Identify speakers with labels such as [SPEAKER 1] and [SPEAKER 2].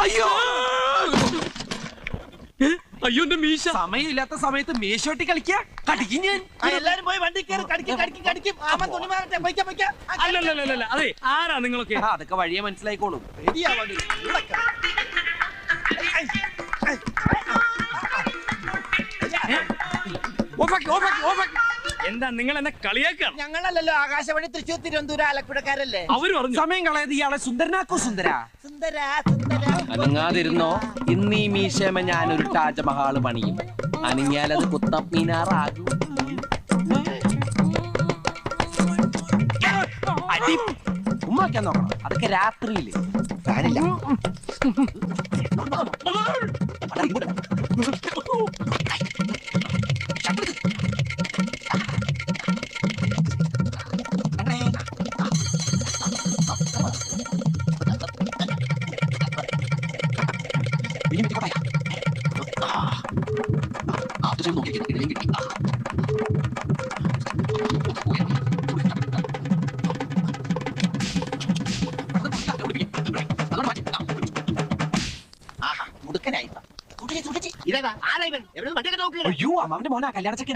[SPEAKER 1] അയ്യോ
[SPEAKER 2] അയ്യോ എന്റെ മീശ.
[SPEAKER 1] സമയമില്ലാത്ത സമയത്ത് മീശോട്ടി കളിക്കാ കടിക്കും ഞാൻ.
[SPEAKER 3] എല്ലാരും പോയി വണ്ടി കയറി കടിക്കും. തുണി മാറട്ടെ, പൊയ്ക്ക.
[SPEAKER 2] അല്ലല്ല അതെ, ആരാ നിങ്ങളൊക്കെ?
[SPEAKER 1] അതൊക്കെ വഴിയെ മനസ്സിലായിക്കോളും.
[SPEAKER 2] എന്താ നിങ്ങൾ എന്നെ കളിയാക്കാണ്?
[SPEAKER 3] ഞങ്ങളല്ലല്ലോ ആകാശവാണി തൃശ്ശൂർ തിരുവനന്തപുരം ആലപ്പുഴക്കാരല്ലേ.
[SPEAKER 2] അവര് പറഞ്ഞു
[SPEAKER 1] സമയം കളയത് ഇയാളെ സുന്ദരനാക്കോ സുന്ദര.
[SPEAKER 3] സുന്ദര
[SPEAKER 1] അനങ്ങാതിരുന്നോ, ഇന്ന് ഈ മീശമ ഞാനൊരു താജ്മഹാള് പണിയും. അനങ്ങിയാലത് കുത്തബ് മീനാറാകും. അടി ഉമ്മാക്കാൻ നോക്കണം, അതൊക്കെ രാത്രിയില്. ഫാനില്ല.
[SPEAKER 3] അയ്യോ, അമ്മാവന്റെ മോനാ കല്യാണ ചെക്കൻ.